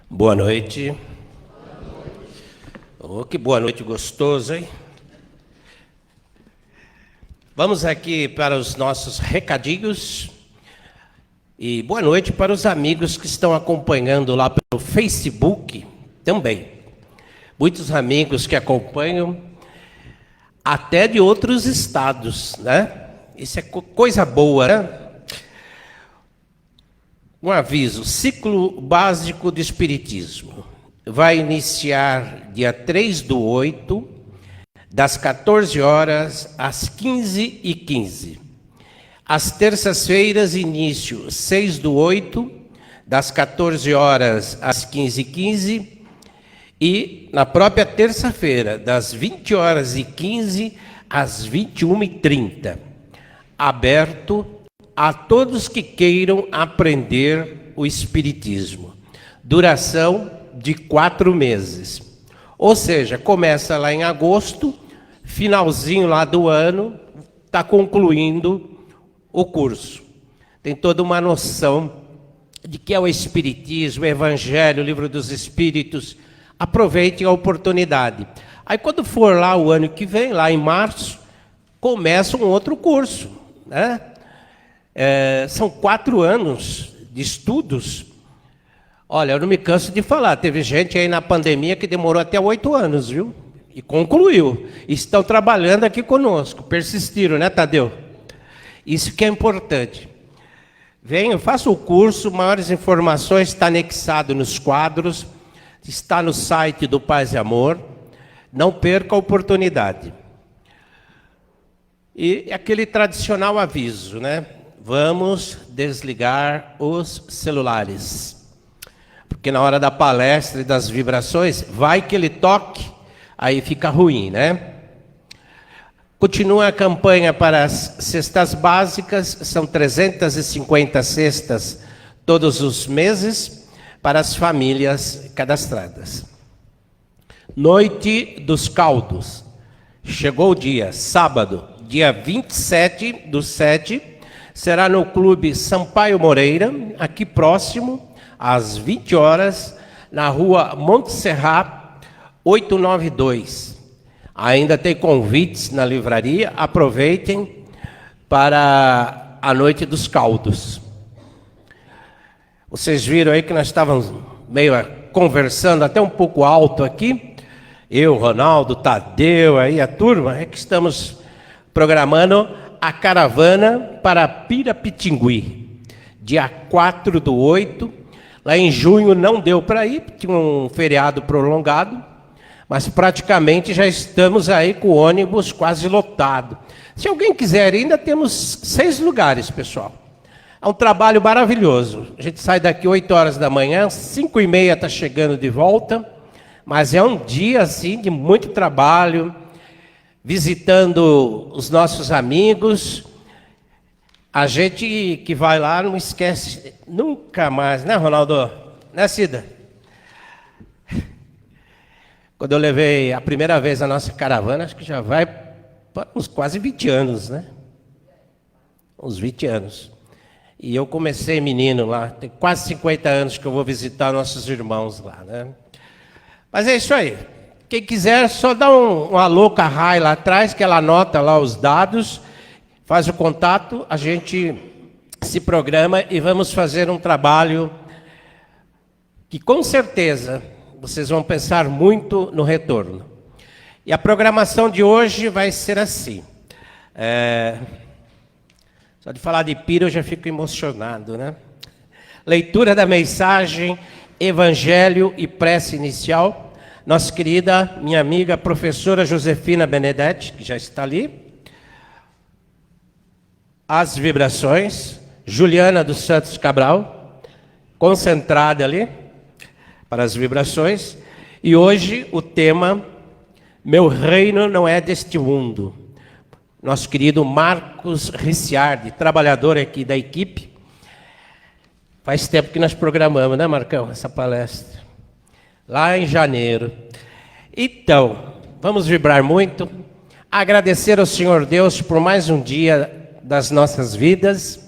Boa noite. Oh, que boa noite gostosa, hein? Vamos aqui para os nossos recadinhos. E boa noite para os amigos que estão acompanhando lá pelo Facebook também. Muitos amigos que acompanham até de outros estados, né? Isso é coisa boa, né? Um aviso: ciclo básico de Espiritismo vai iniciar dia 3/8, das 14 horas às 15h15. Às terças-feiras, início 6/8, das 14 horas às 15h15. E na própria terça-feira, das 20h15 às 21h30. Aberto a todos que queiram aprender o Espiritismo. Duração de 4 meses. Ou seja, começa lá em agosto, finalzinho lá do ano, está concluindo o curso. Tem toda uma noção de que é o Espiritismo, o Evangelho, o Livro dos Espíritos. Aproveitem a oportunidade. Aí quando for lá o ano que vem, lá em março, começa um outro curso, né? São 4 anos de estudos. Olha, eu não me canso de falar, teve gente aí na pandemia que demorou até 8 anos, viu? E concluiu. Estão trabalhando aqui conosco, persistiram, né, Tadeu? Isso que é importante. Venham, faça o curso, maiores informações está anexado nos quadros, está no site do Paz e Amor. Não perca a oportunidade. E aquele tradicional aviso, né? Vamos desligar os celulares. Porque na hora da palestra e das vibrações, vai que ele toque, aí fica ruim, né? Continua a campanha para as cestas básicas, são 350 cestas todos os meses para as famílias cadastradas. Noite dos Caldos. Chegou o dia, sábado, dia 27/7, será no Clube Sampaio Moreira, aqui próximo, às 20 horas, na rua Montserrat, 892. Ainda tem convites na livraria, aproveitem para a Noite dos Caldos. Vocês viram aí que nós estávamos meio conversando até um pouco alto aqui, eu, Ronaldo, Tadeu, aí a turma, é que estamos programando a caravana para Pirapitingui, dia 4/8. Lá em junho não deu para ir, tinha um feriado prolongado, mas praticamente já estamos aí com o ônibus quase lotado. Se alguém quiser ir, ainda temos 6 lugares, pessoal. É um trabalho maravilhoso. A gente sai daqui 8 horas da manhã, 5h30 está chegando de volta, mas é um dia assim de muito trabalho, visitando os nossos amigos. A gente que vai lá não esquece nunca mais, né, Ronaldo? Né, Cida? Quando eu levei a primeira vez a nossa caravana, acho que já vai para uns quase 20 anos, né? Uns 20 anos. E eu comecei menino lá, tem quase 50 anos que eu vou visitar nossos irmãos lá, né? Mas é isso aí. Quem quiser, só dá um alô com a Rai lá atrás, que ela anota lá os dados, faz o contato, a gente se programa e vamos fazer um trabalho que com certeza vocês vão pensar muito no retorno. E a programação de hoje vai ser assim. Só de falar de Pira eu já fico emocionado, né? Leitura da mensagem, Evangelho e prece inicial. Nossa querida, minha amiga, professora Josefina Benedetti, que já está ali. As vibrações, Juliana dos Santos Cabral, concentrada ali, para as vibrações. E hoje o tema, Meu Reino Não É Deste Mundo. Nosso querido Marcos Ricciardi, trabalhador aqui da equipe. Faz tempo que nós programamos, né, Marcão, essa palestra. Lá em janeiro. Então, vamos vibrar muito. Agradecer ao Senhor Deus por mais um dia das nossas vidas.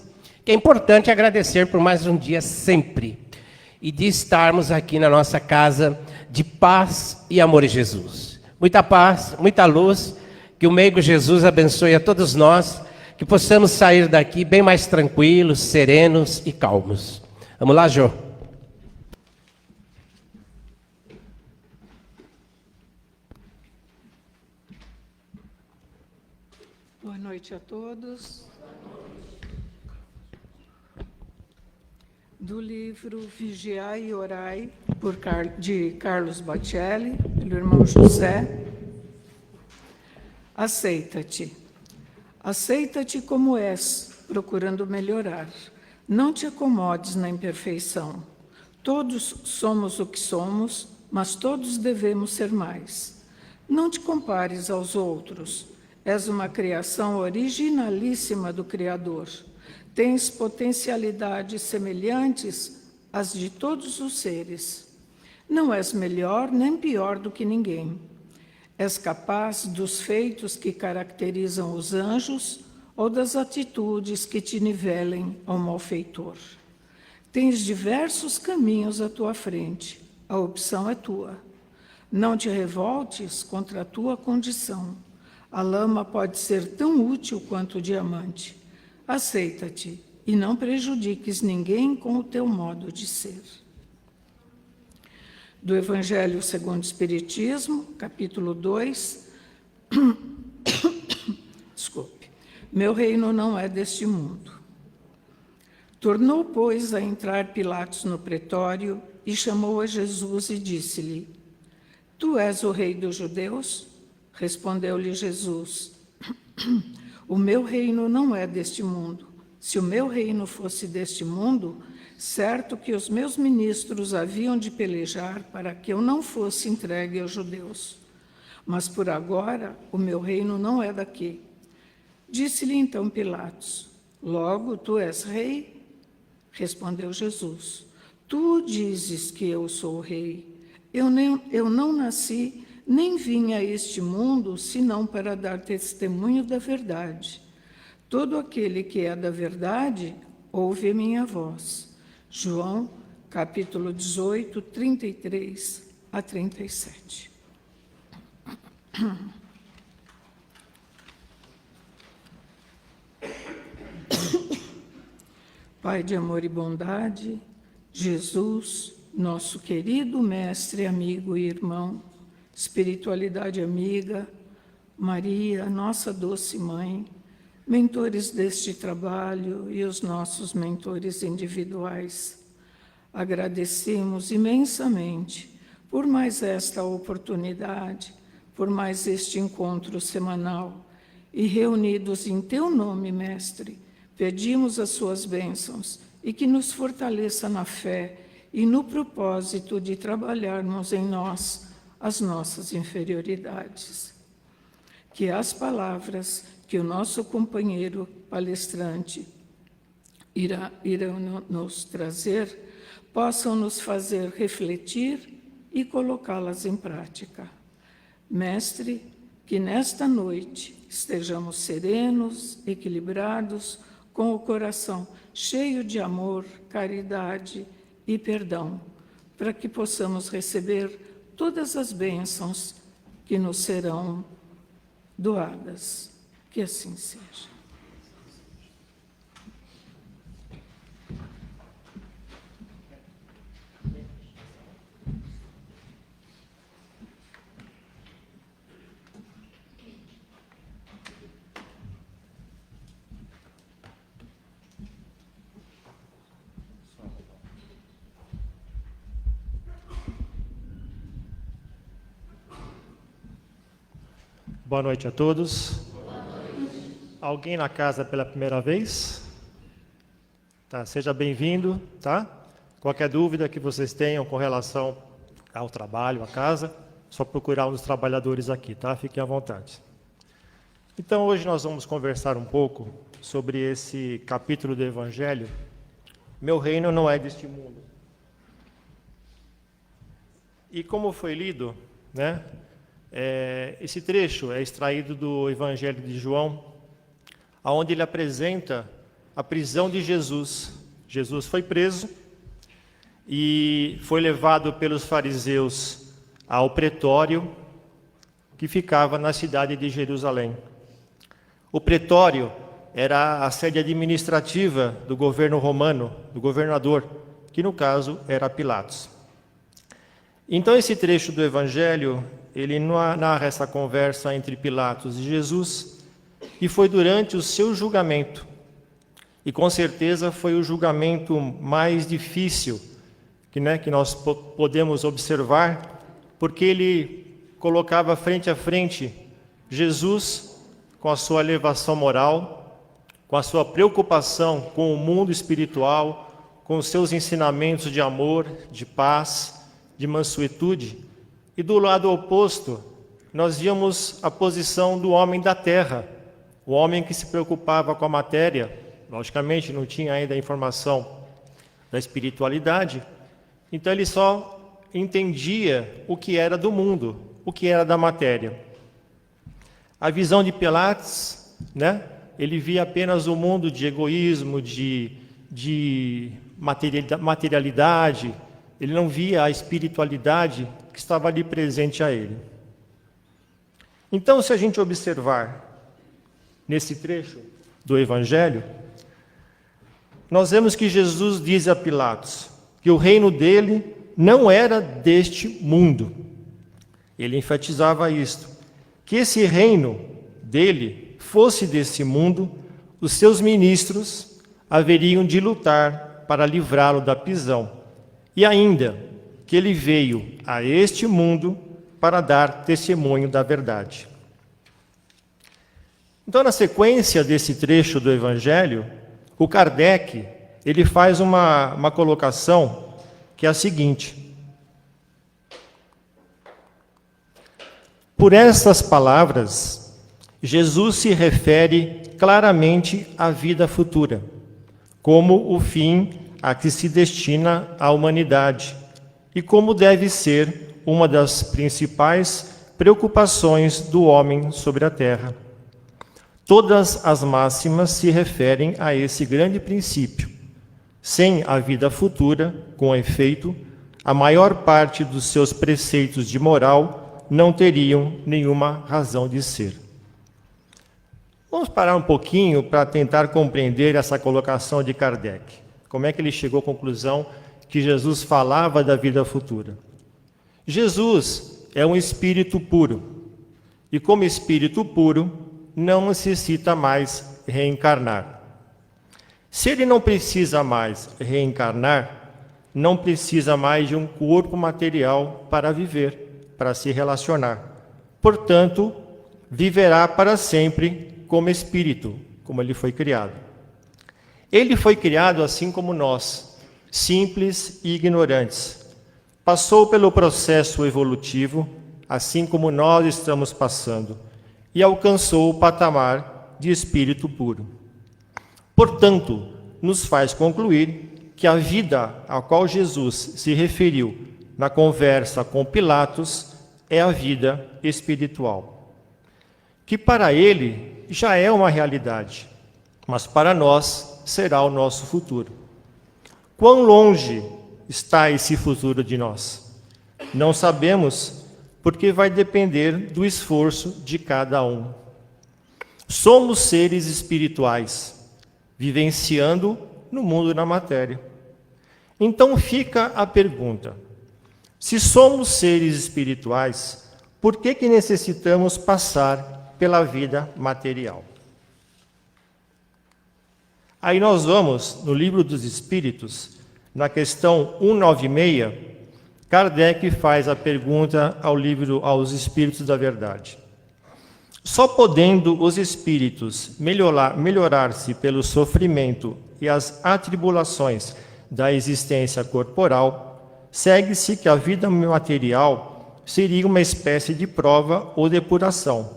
Que é importante agradecer por mais um dia sempre. e de estarmos aqui na nossa casa de paz e amor em Jesus. Muita paz, muita luz, que o meigo Jesus abençoe a todos nós, que possamos sair daqui bem mais tranquilos, serenos e calmos. Vamos lá, Jô? Boa noite a todos. Do livro Vigiai e Orai, de Carlos Bacelli, pelo irmão José. Aceita-te. Aceita-te como és, procurando melhorar. Não te acomodes na imperfeição. Todos somos o que somos, mas todos devemos ser mais. Não te compares aos outros. És uma criação originalíssima do Criador. Tens potencialidades semelhantes às de todos os seres. Não és melhor nem pior do que ninguém. És capaz dos feitos que caracterizam os anjos ou das atitudes que te nivelem ao malfeitor. Tens diversos caminhos à tua frente. A opção é tua. Não te revoltes contra a tua condição. A lama pode ser tão útil quanto o diamante. Aceita-te e não prejudiques ninguém com o teu modo de ser. Do Evangelho segundo o Espiritismo, capítulo 2. Desculpe. Meu reino não é deste mundo. Tornou, pois, a entrar Pilatos no pretório e chamou a Jesus e disse-lhe: Tu és o rei dos judeus? Respondeu-lhe Jesus: O meu reino não é deste mundo. Se o meu reino fosse deste mundo, certo que os meus ministros haviam de pelejar para que eu não fosse entregue aos judeus. Mas por agora o meu reino não é daqui. Disse-lhe então Pilatos: Logo tu és rei? Respondeu Jesus: Tu dizes que eu sou o rei. Eu não nasci nem vim a este mundo senão para dar testemunho da verdade. Todo aquele que é da verdade ouve a minha voz. João, capítulo 18, 33 a 37. Pai de amor e bondade, Jesus, nosso querido mestre, amigo e irmão, espiritualidade amiga, Maria, nossa doce mãe, mentores deste trabalho e os nossos mentores individuais. Agradecemos imensamente por mais esta oportunidade, por mais este encontro semanal, e reunidos em teu nome, Mestre, pedimos as suas bênçãos e que nos fortaleça na fé e no propósito de trabalharmos em nós as nossas inferioridades. Que as palavras que o nosso companheiro palestrante irão nos trazer possam nos fazer refletir e colocá-las em prática. Mestre, que nesta noite estejamos serenos, equilibrados, com o coração cheio de amor, caridade e perdão, para que possamos receber todas as bênçãos que nos serão doadas. Que assim seja. Boa noite a todos. Alguém na casa pela primeira vez? Tá, seja bem-vindo, tá? Qualquer dúvida que vocês tenham com relação ao trabalho, à casa, só procurar um dos trabalhadores aqui, tá? Fiquem à vontade. Então, hoje nós vamos conversar um pouco sobre esse capítulo do Evangelho. Meu reino não é deste mundo. E como foi lido, né? Esse trecho é extraído do Evangelho de João, onde ele apresenta a prisão de Jesus. Jesus foi preso e foi levado pelos fariseus ao pretório que ficava na cidade de Jerusalém. O pretório era a sede administrativa do governo romano, do governador, que no caso era Pilatos. Então esse trecho do Evangelho, ele narra essa conversa entre Pilatos e Jesus, e foi durante o seu julgamento. E com certeza foi o julgamento mais difícil que nós podemos observar, porque ele colocava frente a frente Jesus com a sua elevação moral, com a sua preocupação com o mundo espiritual, com os seus ensinamentos de amor, de paz, de mansuetude. E do lado oposto, nós víamos a posição do homem da terra, o homem que se preocupava com a matéria, logicamente não tinha ainda a informação da espiritualidade, então ele só entendia o que era do mundo, o que era da matéria. A visão de Pilatos, ele via apenas o mundo de egoísmo, de materialidade, ele não via a espiritualidade que estava ali presente a ele. Então, se a gente observar nesse trecho do Evangelho, nós vemos que Jesus diz a Pilatos que o reino dele não era deste mundo. Ele enfatizava isto, que esse reino dele fosse desse mundo, os seus ministros haveriam de lutar para livrá-lo da prisão. E ainda que ele veio a este mundo para dar testemunho da verdade. Então, na sequência desse trecho do Evangelho, o Kardec ele faz uma colocação que é a seguinte: por essas palavras, Jesus se refere claramente à vida futura, como o fim a que se destina a humanidade e como deve ser uma das principais preocupações do homem sobre a terra. Todas as máximas se referem a esse grande princípio. Sem a vida futura, com efeito, a maior parte dos seus preceitos de moral não teriam nenhuma razão de ser. Vamos parar um pouquinho para tentar compreender essa colocação de Kardec. Como é que ele chegou à conclusão que Jesus falava da vida futura? Jesus é um espírito puro, e como espírito puro, não necessita mais reencarnar. Se ele não precisa mais reencarnar, não precisa mais de um corpo material para viver, para se relacionar. Portanto, viverá para sempre como espírito, como ele foi criado. Ele foi criado assim como nós, simples e ignorantes. Passou pelo processo evolutivo, assim como nós estamos passando, e alcançou o patamar de espírito puro. Portanto, nos faz concluir que a vida a qual Jesus se referiu na conversa com Pilatos é a vida espiritual, que para ele já é uma realidade, mas para nós será o nosso futuro. Quão longe está esse futuro de nós? Não sabemos, porque vai depender do esforço de cada um. Somos seres espirituais, vivenciando no mundo da matéria. Então fica a pergunta: se somos seres espirituais, por que necessitamos passar pela vida material? Aí nós vamos, no Livro dos Espíritos, na questão 196, Kardec faz a pergunta aos Espíritos da Verdade. Só podendo os espíritos melhorar-se pelo sofrimento e as atribulações da existência corporal, segue-se que a vida material seria uma espécie de prova ou depuração,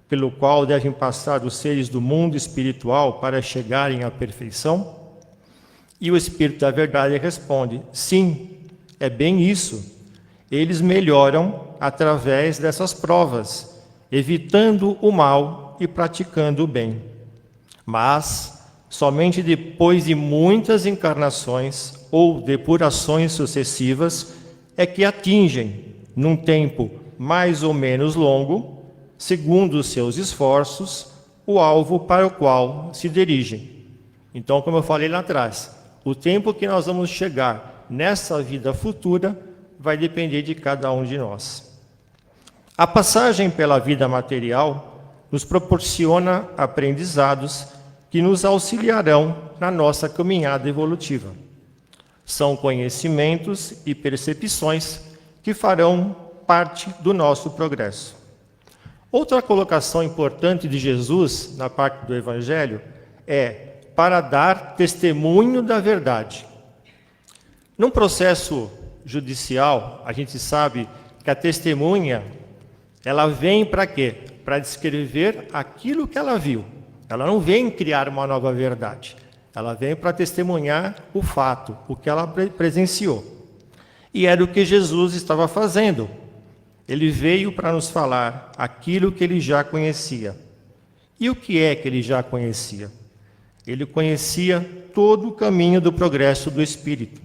pelo qual devem passar os seres do mundo espiritual para chegarem à perfeição? E o Espírito da Verdade responde: sim, é bem isso. Eles melhoram através dessas provas, evitando o mal e praticando o bem. Mas somente depois de muitas encarnações ou depurações sucessivas é que atingem, num tempo mais ou menos longo, segundo os seus esforços, o alvo para o qual se dirigem. Então, como eu falei lá atrás, o tempo que nós vamos chegar nessa vida futura vai depender de cada um de nós. A passagem pela vida material nos proporciona aprendizados que nos auxiliarão na nossa caminhada evolutiva. São conhecimentos e percepções que farão parte do nosso progresso. Outra colocação importante de Jesus na parte do Evangelho é para dar testemunho da verdade. Num processo judicial, a gente sabe que a testemunha, ela vem para quê? Para descrever aquilo que ela viu. Ela não vem criar uma nova verdade. Ela vem para testemunhar o fato, o que ela presenciou. E era o que Jesus estava fazendo. Ele veio para nos falar aquilo que ele já conhecia. E o que é que ele já conhecia? Ele conhecia todo o caminho do progresso do Espírito,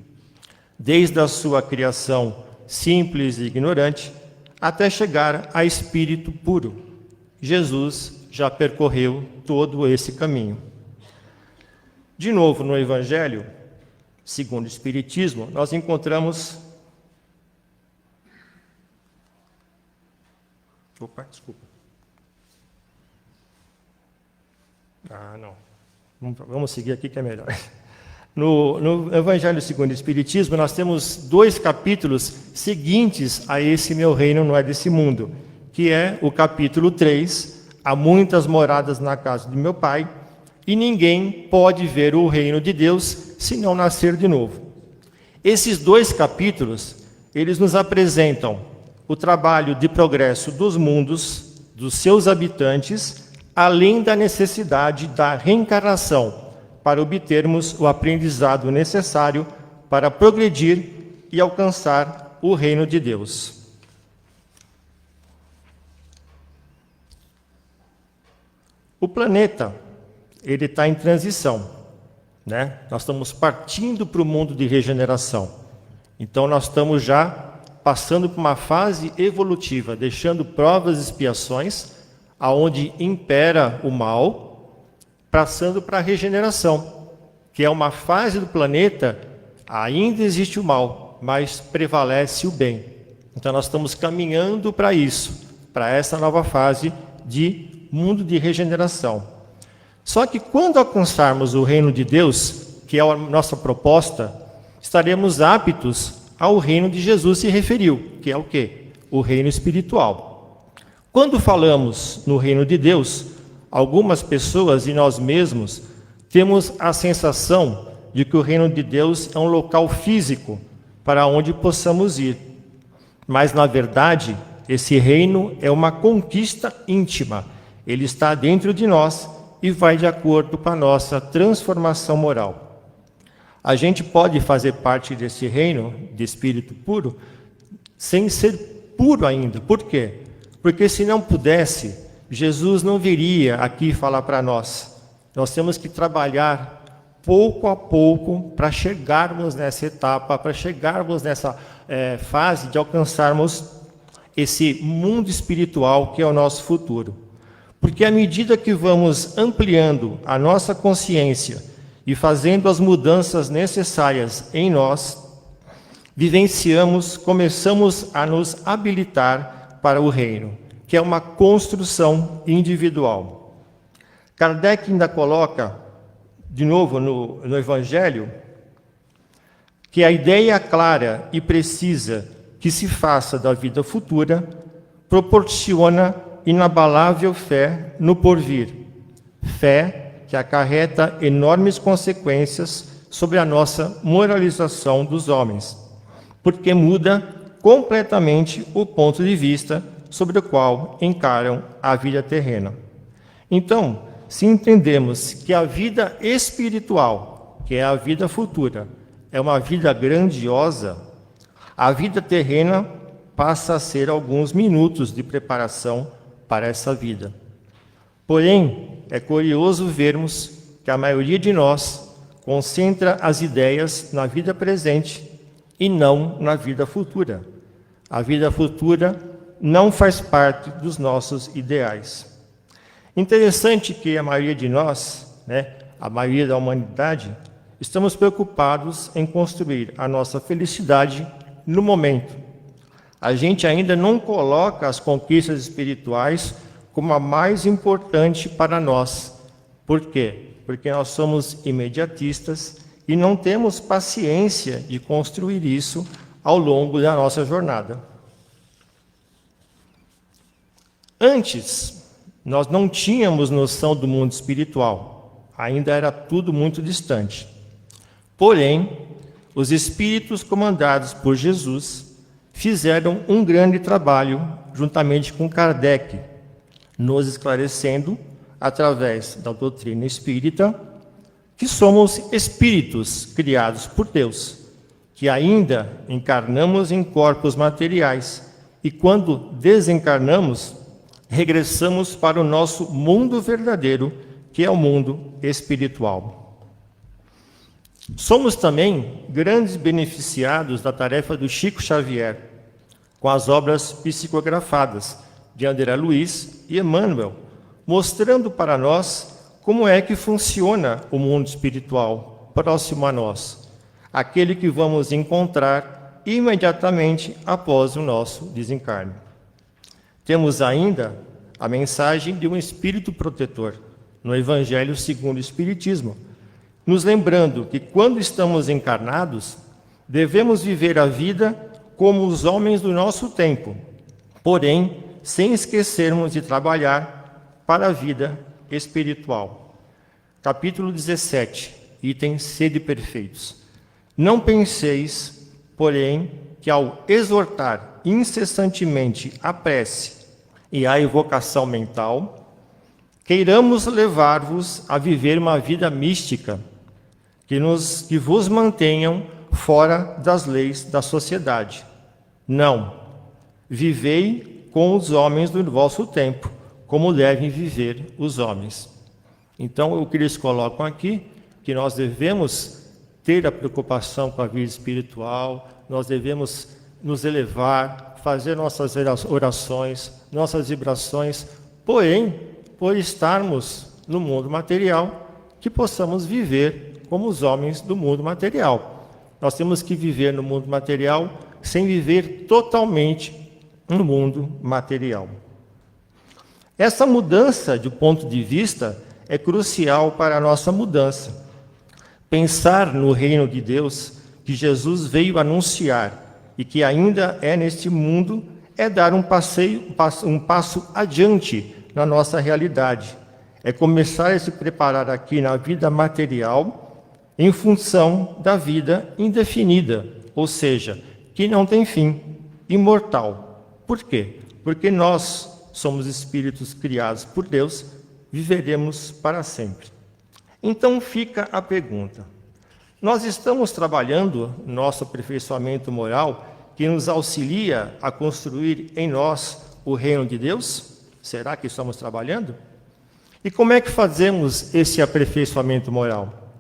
desde a sua criação simples e ignorante, até chegar a Espírito puro. Jesus já percorreu todo esse caminho. De novo, no Evangelho, segundo o Espiritismo, nós encontramos... Opa, desculpa. Não. Vamos seguir aqui que é melhor. No Evangelho segundo o Espiritismo, nós temos 2 capítulos seguintes a esse Meu Reino Não É Desse Mundo, que é o capítulo 3, Há muitas moradas na casa de meu Pai, e ninguém pode ver o reino de Deus se não nascer de novo. Esses 2 capítulos, eles nos apresentam o trabalho de progresso dos mundos, dos seus habitantes, além da necessidade da reencarnação, para obtermos o aprendizado necessário para progredir e alcançar o reino de Deus. O planeta, ele está em transição, né? Nós estamos partindo para o mundo de regeneração. Então, nós estamos já passando por uma fase evolutiva, deixando provas e expiações, aonde impera o mal, passando para a regeneração, que é uma fase do planeta, ainda existe o mal, mas prevalece o bem. Então nós estamos caminhando para isso, para essa nova fase de mundo de regeneração. Só que quando alcançarmos o reino de Deus, que é a nossa proposta, estaremos aptos ao reino de Jesus se referiu, que é o quê? O reino espiritual. Quando falamos no reino de Deus, algumas pessoas e nós mesmos temos a sensação de que o reino de Deus é um local físico para onde possamos ir. Mas, na verdade, esse reino é uma conquista íntima. Ele está dentro de nós e vai de acordo com a nossa transformação moral. A gente pode fazer parte desse reino de espírito puro sem ser puro ainda. Por quê? Porque se não pudesse, Jesus não viria aqui falar para nós. Nós temos que trabalhar pouco a pouco para chegarmos nessa etapa, para chegarmos nessa fase de alcançarmos esse mundo espiritual que é o nosso futuro. Porque à medida que vamos ampliando a nossa consciência e fazendo as mudanças necessárias em nós, começamos a nos habilitar para o reino, que é uma construção individual. Kardec ainda coloca, de novo no Evangelho, que a ideia clara e precisa que se faça da vida futura proporciona inabalável fé no porvir, fé que acarreta enormes consequências sobre a nossa moralização dos homens, porque muda completamente o ponto de vista sobre o qual encaram a vida terrena. Então, se entendemos que a vida espiritual, que é a vida futura, é uma vida grandiosa, a vida terrena passa a ser alguns minutos de preparação para essa vida. Porém, é curioso vermos que a maioria de nós, concentra as ideias na vida presente e não na vida futura. A vida futura não faz parte dos nossos ideais. Interessante que a maioria de nós, a maioria da humanidade, estamos preocupados em construir a nossa felicidade no momento. A gente ainda não coloca as conquistas espirituais como a mais importante para nós. Por quê? Porque nós somos imediatistas e não temos paciência de construir isso ao longo da nossa jornada. Antes, nós não tínhamos noção do mundo espiritual. Ainda era tudo muito distante. Porém, os espíritos comandados por Jesus fizeram um grande trabalho juntamente com Kardec, nos esclarecendo, através da doutrina espírita, que somos espíritos criados por Deus, que ainda encarnamos em corpos materiais e, quando desencarnamos, regressamos para o nosso mundo verdadeiro, que é o mundo espiritual. Somos também grandes beneficiados da tarefa do Chico Xavier, com as obras psicografadas de André Luiz e Emmanuel, mostrando para nós como é que funciona o mundo espiritual próximo a nós, aquele que vamos encontrar imediatamente após o nosso desencarne. Temos ainda a mensagem de um espírito protetor no Evangelho segundo o Espiritismo, nos lembrando que quando estamos encarnados, devemos viver a vida como os homens do nosso tempo, porém, sem esquecermos de trabalhar para a vida espiritual. Capítulo 17, item Sede Perfeitos. Não penseis, porém, que ao exortar incessantemente a prece e a evocação mental, queiramos levar-vos a viver uma vida mística, que vos mantenham fora das leis da sociedade. Não. Vivei com os homens do vosso tempo, como devem viver os homens. Então, o que eles colocam aqui, que nós devemos ter a preocupação com a vida espiritual, nós devemos nos elevar, fazer nossas orações, nossas vibrações, porém, por estarmos no mundo material, que possamos viver como os homens do mundo material. Nós temos que viver no mundo material sem viver totalmente no mundo material. Essa mudança de ponto de vista é crucial para a nossa mudança. Pensar no reino de Deus que Jesus veio anunciar e que ainda é neste mundo é dar um passo adiante na nossa realidade. É começar a se preparar aqui na vida material em função da vida indefinida, ou seja, que não tem fim, imortal. Por quê? Porque nós somos espíritos criados por Deus, viveremos para sempre. Então fica a pergunta: nós estamos trabalhando nosso aperfeiçoamento moral que nos auxilia a construir em nós o reino de Deus? Será que estamos trabalhando? E como é que fazemos esse aperfeiçoamento moral?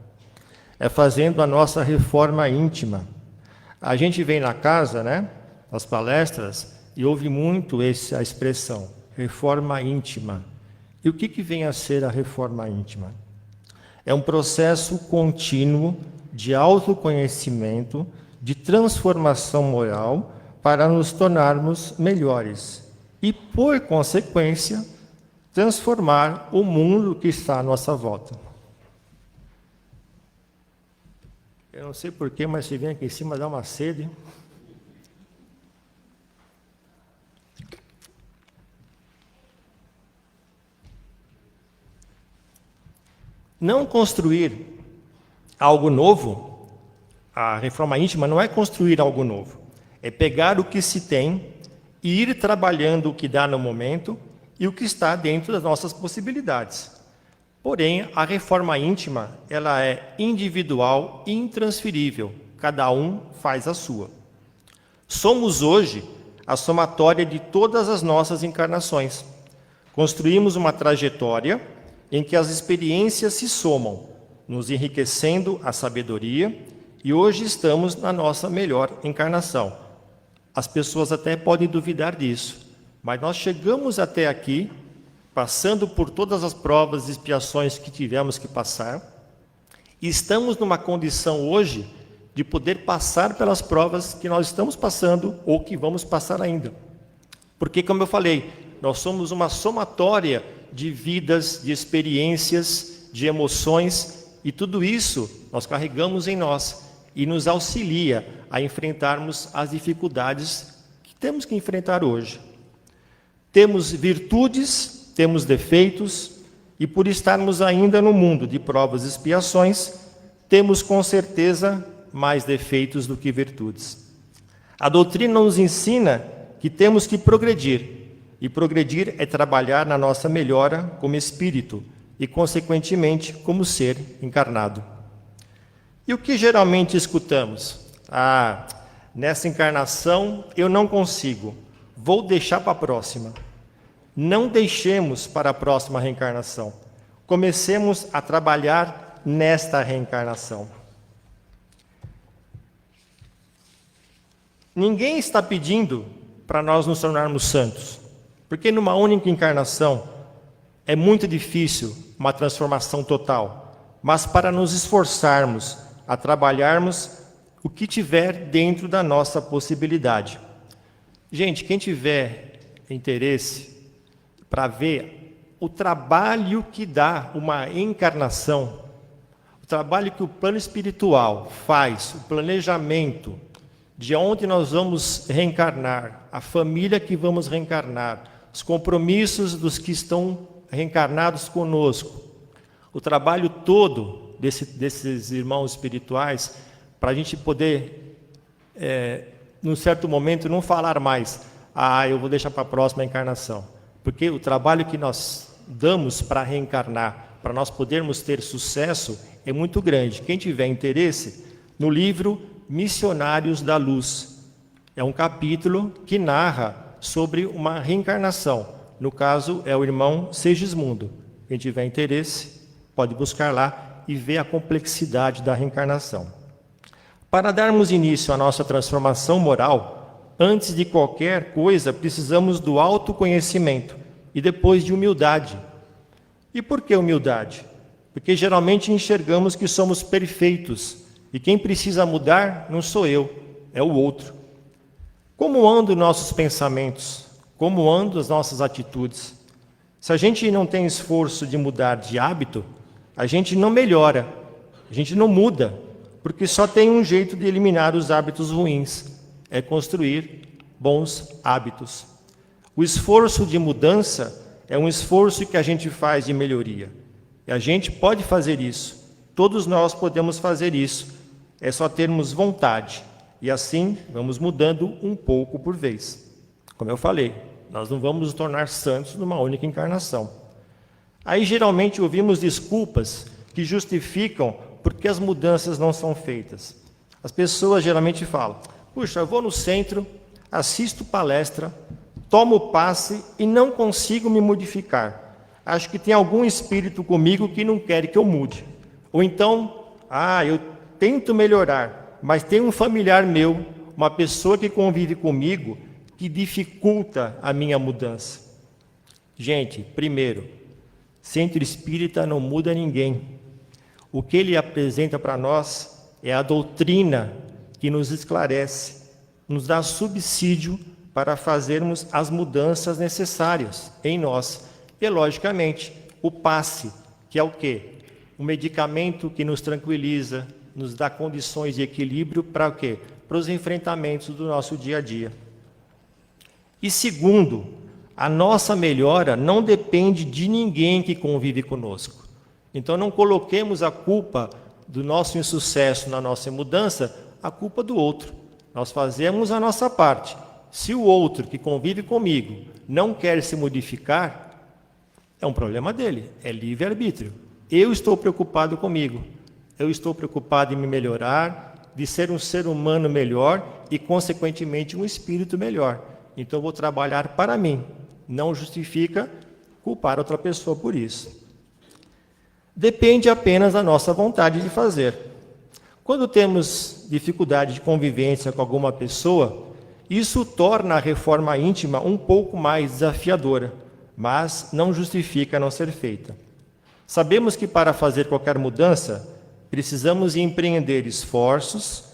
É fazendo a nossa reforma íntima. A gente vem na casa, nas palestras, e ouve muito essa expressão, reforma íntima. E o que vem a ser a reforma íntima? É um processo contínuo de autoconhecimento, de transformação moral, para nos tornarmos melhores. E, por consequência, transformar o mundo que está à nossa volta. Eu não sei porquê, mas se vem aqui em cima dá uma sede. Não construir algo novo, a reforma íntima não é construir algo novo, é pegar o que se tem e ir trabalhando o que dá no momento e o que está dentro das nossas possibilidades. Porém, a reforma íntima, ela é individual e intransferível, cada um faz a sua. Somos hoje a somatória de todas as nossas encarnações. Construímos uma trajetória em que as experiências se somam, nos enriquecendo a sabedoria, e hoje estamos na nossa melhor encarnação. As pessoas até podem duvidar disso, mas nós chegamos até aqui, passando por todas as provas e expiações que tivemos que passar, e estamos numa condição hoje de poder passar pelas provas que nós estamos passando ou que vamos passar ainda. Porque, como eu falei, nós somos uma somatória de vidas, de experiências, de emoções, e tudo isso nós carregamos em nós e nos auxilia a enfrentarmos as dificuldades que temos que enfrentar hoje. Temos virtudes, temos defeitos, e por estarmos ainda no mundo de provas e expiações, temos com certeza mais defeitos do que virtudes. A doutrina nos ensina que temos que progredir, e progredir é trabalhar na nossa melhora como espírito e, consequentemente, como ser encarnado. E o que geralmente escutamos? Nessa encarnação eu não consigo, vou deixar para a próxima. Não deixemos para a próxima reencarnação. Comecemos a trabalhar nesta reencarnação. Ninguém está pedindo para nós nos tornarmos santos, porque numa única encarnação é muito difícil uma transformação total, mas para nos esforçarmos a trabalharmos o que tiver dentro da nossa possibilidade. Gente, quem tiver interesse para ver o trabalho que dá uma encarnação, o trabalho que o plano espiritual faz, o planejamento de onde nós vamos reencarnar, a família que vamos reencarnar, os compromissos dos que estão reencarnados conosco, o trabalho todo desses irmãos espirituais, para a gente poder, num certo momento, não falar mais, eu vou deixar para a próxima encarnação. Porque o trabalho que nós damos para reencarnar, para nós podermos ter sucesso, é muito grande. Quem tiver interesse, no livro Missionários da Luz, é um capítulo que narra sobre uma reencarnação. No caso, é o irmão Segismundo. Quem tiver interesse, pode buscar lá e ver a complexidade da reencarnação. Para darmos início à nossa transformação moral, antes de qualquer coisa, precisamos do autoconhecimento e depois de humildade. E por que humildade? Porque geralmente enxergamos que somos perfeitos e quem precisa mudar não sou eu, é o outro. Como andam nossos pensamentos? Como andam as nossas atitudes? Se a gente não tem esforço de mudar de hábito, a gente não melhora, a gente não muda, porque só tem um jeito de eliminar os hábitos ruins, é construir bons hábitos. O esforço de mudança é um esforço que a gente faz de melhoria. E a gente pode fazer isso, todos nós podemos fazer isso, é só termos vontade. E assim vamos mudando um pouco por vez. Como eu falei, nós não vamos nos tornar santos numa única encarnação. Aí geralmente ouvimos desculpas que justificam porque as mudanças não são feitas. As pessoas geralmente falam, puxa, eu vou no centro, assisto palestra, tomo passe e não consigo me modificar. Acho que tem algum espírito comigo que não quer que eu mude. Ou então, eu tento melhorar, mas tem um familiar meu, uma pessoa que convive comigo, que dificulta a minha mudança. Gente, primeiro, centro espírita não muda ninguém. O que ele apresenta para nós é a doutrina que nos esclarece, nos dá subsídio para fazermos as mudanças necessárias em nós. E, logicamente, o passe, que é o quê? O medicamento que nos tranquiliza, nos dá condições de equilíbrio para o quê? Para os enfrentamentos do nosso dia a dia. E segundo, a nossa melhora não depende de ninguém que convive conosco. Então não coloquemos a culpa do nosso insucesso na nossa mudança, a culpa do outro. Nós fazemos a nossa parte. Se o outro que convive comigo não quer se modificar, é um problema dele, é livre-arbítrio. Eu estou preocupado comigo, eu estou preocupado em me melhorar, de ser um ser humano melhor e, consequentemente, um espírito melhor. Então eu vou trabalhar para mim. Não justifica culpar outra pessoa por isso. Depende apenas da nossa vontade de fazer. Quando temos dificuldade de convivência com alguma pessoa, isso torna a reforma íntima um pouco mais desafiadora, mas não justifica não ser feita. Sabemos que para fazer qualquer mudança, precisamos empreender esforços,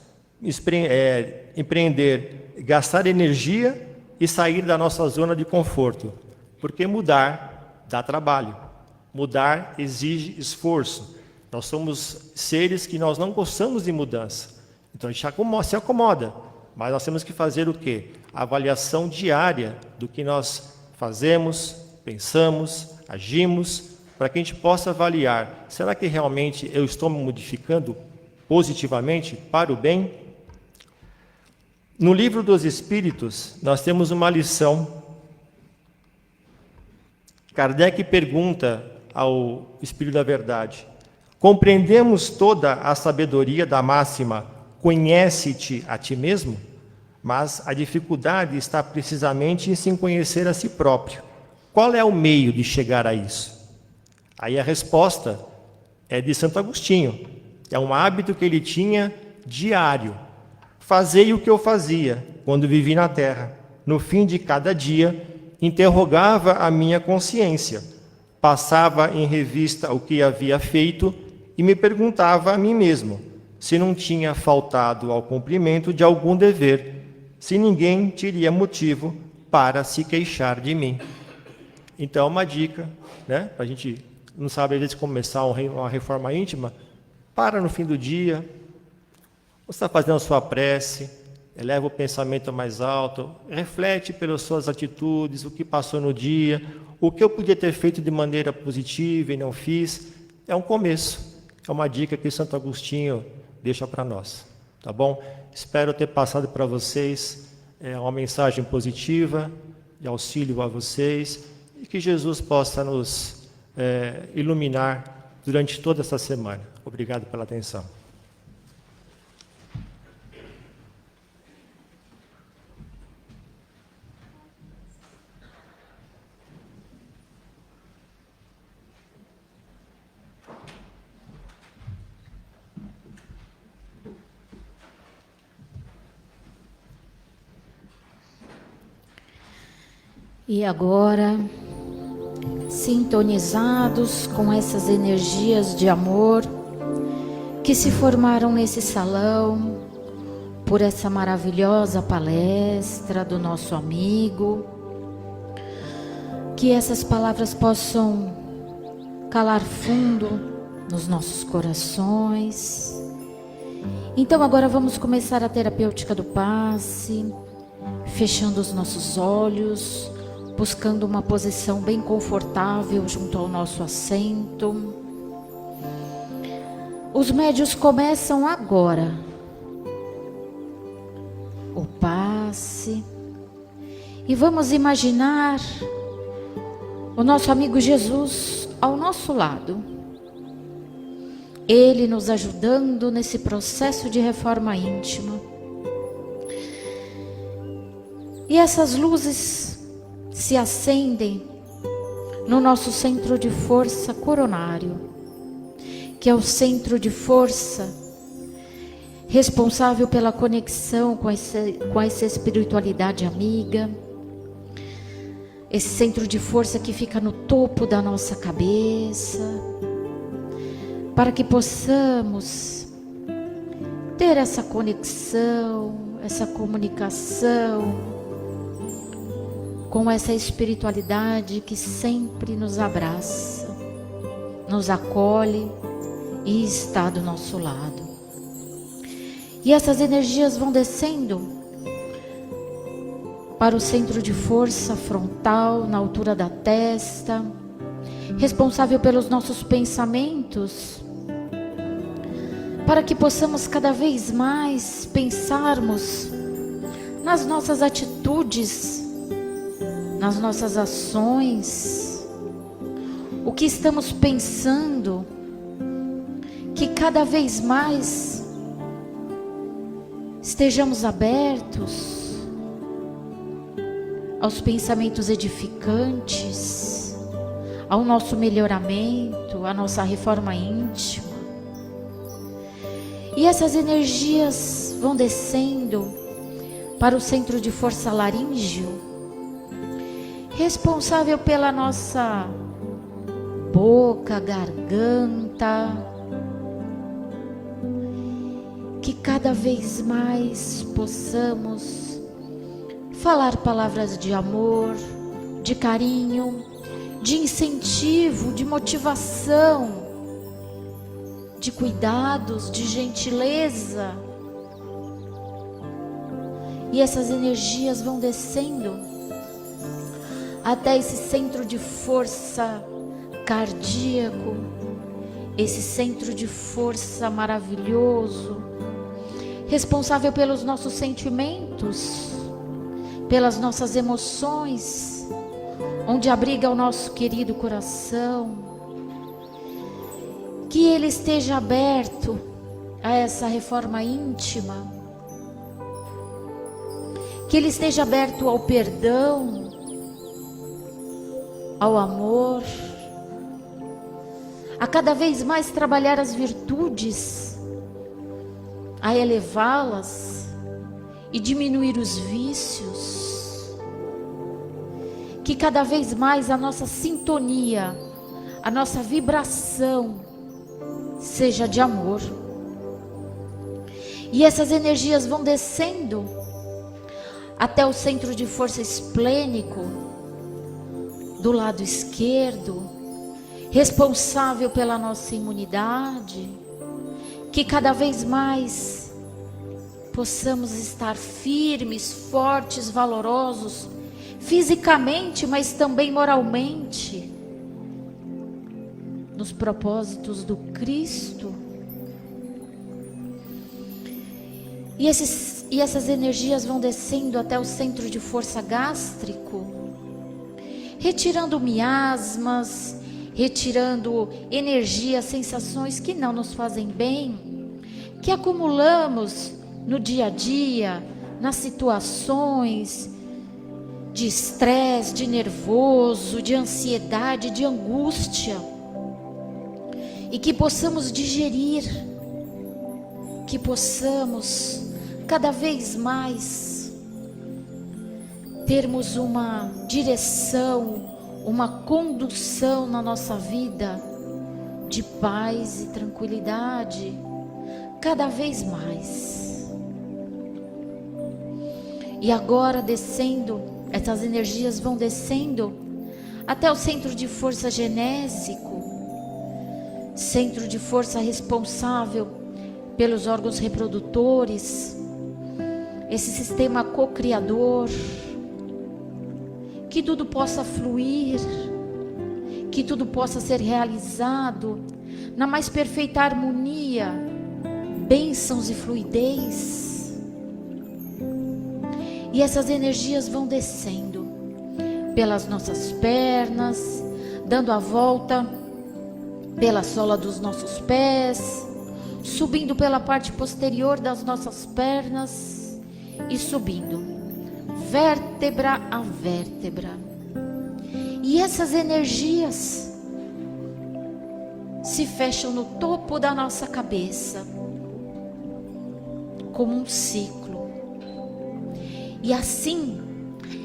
gastar energia e sair da nossa zona de conforto, porque mudar dá trabalho, mudar exige esforço. Nós somos seres que nós não gostamos de mudança, então a gente se acomoda, mas nós temos que fazer o quê? A avaliação diária do que nós fazemos, pensamos, agimos, para que a gente possa avaliar, será que realmente eu estou me modificando positivamente para o bem? No Livro dos Espíritos, nós temos uma lição. Kardec pergunta ao Espírito da Verdade: compreendemos toda a sabedoria da máxima conhece-te a ti mesmo? Mas a dificuldade está precisamente em se conhecer a si próprio. Qual é o meio de chegar a isso? Aí a resposta é de Santo Agostinho. É um hábito que ele tinha diário. Fazei o que eu fazia quando vivi na terra. No fim de cada dia, interrogava a minha consciência, passava em revista o que havia feito e me perguntava a mim mesmo se não tinha faltado ao cumprimento de algum dever, se ninguém teria motivo para se queixar de mim. Então, uma dica, né? Para a gente não sabe às vezes começar uma reforma íntima, para no fim do dia, você está fazendo a sua prece, eleva o pensamento mais alto, reflete pelas suas atitudes, o que passou no dia, o que eu podia ter feito de maneira positiva e não fiz. É um começo, é uma dica que Santo Agostinho deixa para nós, tá bom? Espero ter passado para vocês uma mensagem positiva, de auxílio a vocês, e que Jesus possa nos iluminar durante toda essa semana. Obrigado pela atenção. E agora, sintonizados com essas energias de amor que se formaram nesse salão, por essa maravilhosa palestra do nosso amigo, que essas palavras possam calar fundo nos nossos corações. Então agora vamos começar a terapêutica do passe, fechando os nossos olhos, buscando uma posição bem confortável junto ao nosso assento. Os médios começam agora o passe e vamos imaginar o nosso amigo Jesus ao nosso lado, ele nos ajudando nesse processo de reforma íntima. E essas luzes se acendem no nosso centro de força coronário, que é o centro de força responsável pela conexão com essa espiritualidade amiga, esse centro de força que fica no topo da nossa cabeça, para que possamos ter essa conexão, essa comunicação com essa espiritualidade que sempre nos abraça, nos acolhe e está do nosso lado. E essas energias vão descendo para o centro de força frontal, na altura da testa, responsável pelos nossos pensamentos, para que possamos cada vez mais pensarmos nas nossas atitudes, nas nossas ações, o que estamos pensando, que cada vez mais estejamos abertos aos pensamentos edificantes, ao nosso melhoramento, à nossa reforma íntima. E essas energias vão descendo para o centro de força laríngeo, responsável pela nossa boca, garganta, que cada vez mais possamos falar palavras de amor, de carinho, de incentivo, de motivação, de cuidados, de gentileza. E essas energias vão descendo até esse centro de força cardíaco, esse centro de força maravilhoso, responsável pelos nossos sentimentos, pelas nossas emoções, onde abriga o nosso querido coração. Que ele esteja aberto a essa reforma íntima, que ele esteja aberto ao perdão, ao amor, a cada vez mais trabalhar as virtudes, a elevá-las e diminuir os vícios. Que cada vez mais a nossa sintonia, a nossa vibração seja de amor. E essas energias vão descendo até o centro de força esplênico do lado esquerdo, responsável pela nossa imunidade. Que cada vez mais possamos estar firmes, fortes, valorosos, fisicamente, mas também moralmente, nos propósitos do Cristo. E essas energias vão descendo até o centro de força gástrico, retirando miasmas, retirando energias, sensações que não nos fazem bem, que acumulamos no dia a dia, nas situações de estresse, de nervoso, de ansiedade, de angústia. E que possamos digerir, que possamos cada vez mais termos uma direção, uma condução na nossa vida de paz e tranquilidade, cada vez mais. E agora descendo, essas energias vão descendo até o centro de força genésico, centro de força responsável pelos órgãos reprodutores, esse sistema co-criador, que tudo possa fluir, que tudo possa ser realizado na mais perfeita harmonia, bênçãos e fluidez. E essas energias vão descendo pelas nossas pernas, dando a volta pela sola dos nossos pés, subindo pela parte posterior das nossas pernas e subindo vértebra a vértebra. E essas energias se fecham no topo da nossa cabeça, como um ciclo. E assim,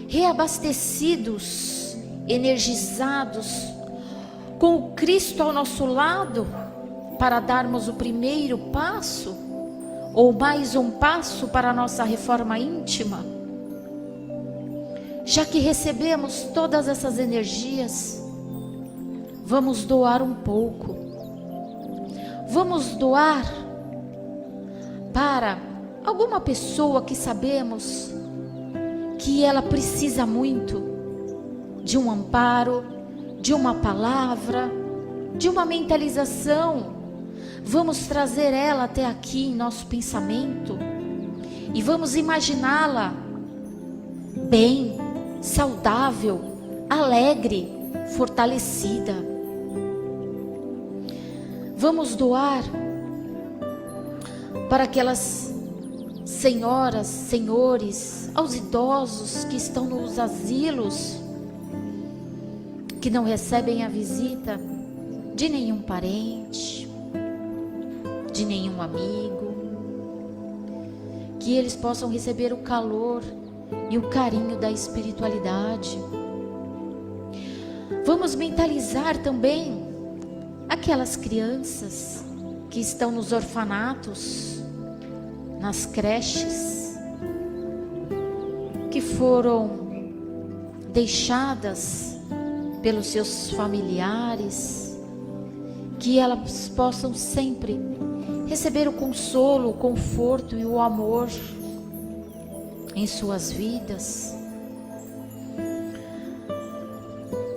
reabastecidos, energizados, com o Cristo ao nosso lado, para darmos o primeiro passo, ou mais um passo para a nossa reforma íntima. Já que recebemos todas essas energias, vamos doar um pouco. Vamos doar para alguma pessoa que sabemos que ela precisa muito de um amparo, de uma palavra, de uma mentalização. Vamos trazer ela até aqui em nosso pensamento e vamos imaginá-la bem, saudável, alegre, fortalecida. Vamos doar para aquelas senhoras, senhores, aos idosos que estão nos asilos, que não recebem a visita de nenhum parente, de nenhum amigo, que eles possam receber o calor e o carinho da espiritualidade. Vamos mentalizar também aquelas crianças que estão nos orfanatos, nas creches, que foram deixadas pelos seus familiares, que elas possam sempre receber o consolo, o conforto e o amor em suas vidas.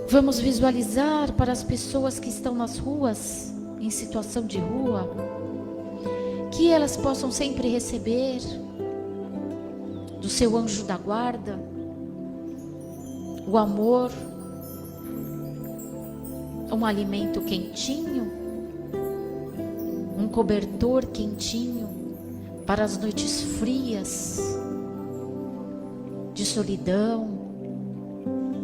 Vamos visualizar para as pessoas que estão nas ruas, em situação de rua, que elas possam sempre receber do seu anjo da guarda o amor, um alimento quentinho, um cobertor quentinho para as noites frias de solidão.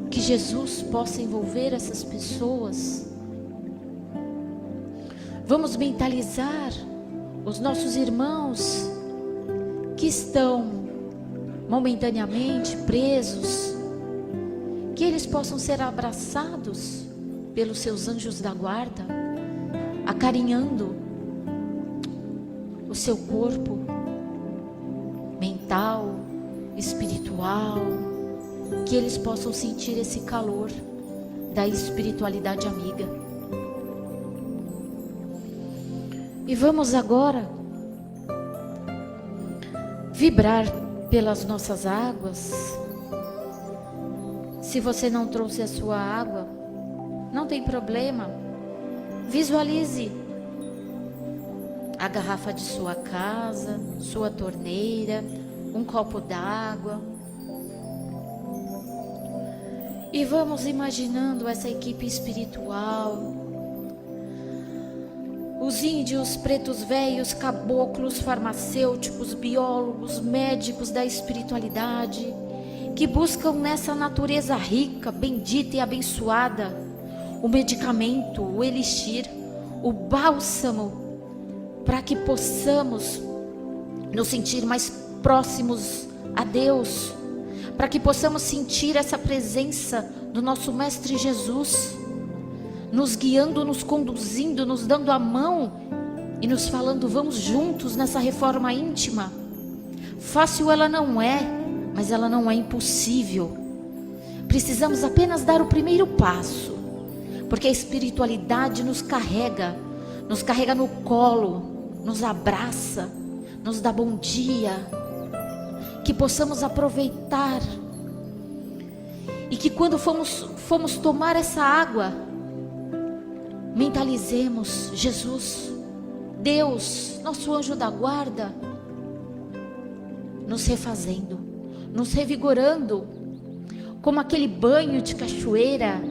Que Jesus possa envolver essas pessoas. Vamos mentalizar os nossos irmãos que estão momentaneamente presos, que eles possam ser abraçados pelos seus anjos da guarda, acarinhando o seu corpo mental, espiritual, que eles possam sentir esse calor da espiritualidade amiga. E vamos agora vibrar pelas nossas águas. Se você não trouxe a sua água, não tem problema. Visualize a garrafa de sua casa, sua torneira, um copo d'água. E vamos imaginando essa equipe espiritual, os índios, pretos velhos, caboclos, farmacêuticos, biólogos, médicos da espiritualidade, que buscam nessa natureza rica, bendita e abençoada, o medicamento, o elixir, o bálsamo, para que possamos nos sentir mais próximos a Deus, para que possamos sentir essa presença do nosso Mestre Jesus, nos guiando, nos conduzindo, nos dando a mão e nos falando: vamos juntos nessa reforma íntima. Fácil ela não é, mas ela não é impossível. Precisamos apenas dar o primeiro passo, porque a espiritualidade nos carrega no colo, nos abraça, nos dá bom dia. Que possamos aproveitar e que quando fomos tomar essa água, mentalizemos Jesus, Deus, nosso anjo da guarda, nos refazendo, nos revigorando, como aquele banho de cachoeira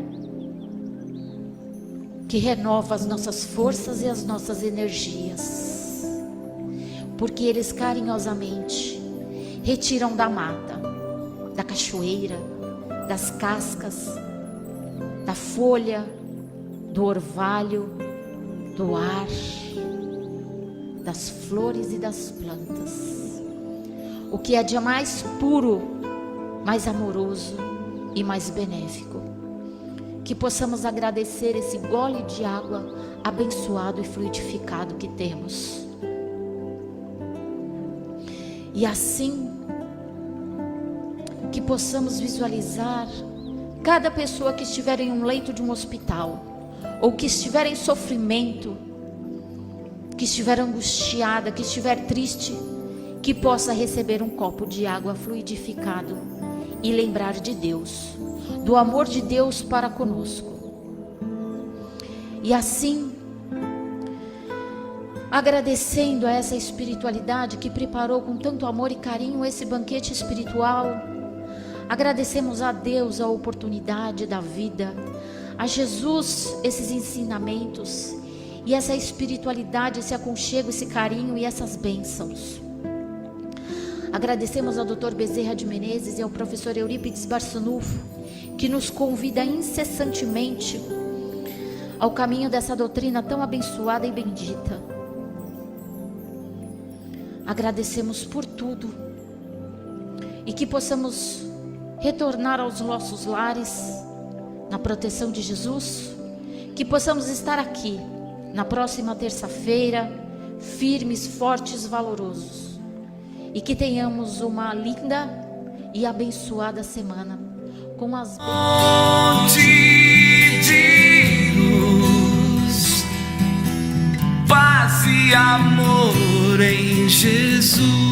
que renova as nossas forças e as nossas energias, porque eles carinhosamente retiram da mata, da cachoeira, das cascas, da folha, do orvalho, do ar, das flores e das plantas, o que é de mais puro, mais amoroso e mais benéfico. Que possamos agradecer esse gole de água abençoado e fluidificado que temos. E assim, que possamos visualizar cada pessoa que estiver em um leito de um hospital, ou que estiver em sofrimento, que estiver angustiada, que estiver triste, que possa receber um copo de água fluidificado e lembrar de Deus, do amor de Deus para conosco. E assim, agradecendo a essa espiritualidade que preparou com tanto amor e carinho esse banquete espiritual, agradecemos a Deus a oportunidade da vida, a Jesus esses ensinamentos e essa espiritualidade, esse aconchego, esse carinho e essas bênçãos. Agradecemos ao Dr. Bezerra de Menezes e ao professor Eurípides Barçanufo que nos convida incessantemente ao caminho dessa doutrina tão abençoada e bendita. Agradecemos por tudo e que possamos retornar aos nossos lares na proteção de Jesus, que possamos estar aqui na próxima terça-feira, firmes, fortes, valorosos, e que tenhamos uma linda e abençoada semana com as Fonte de luz, paz e amor em Jesus.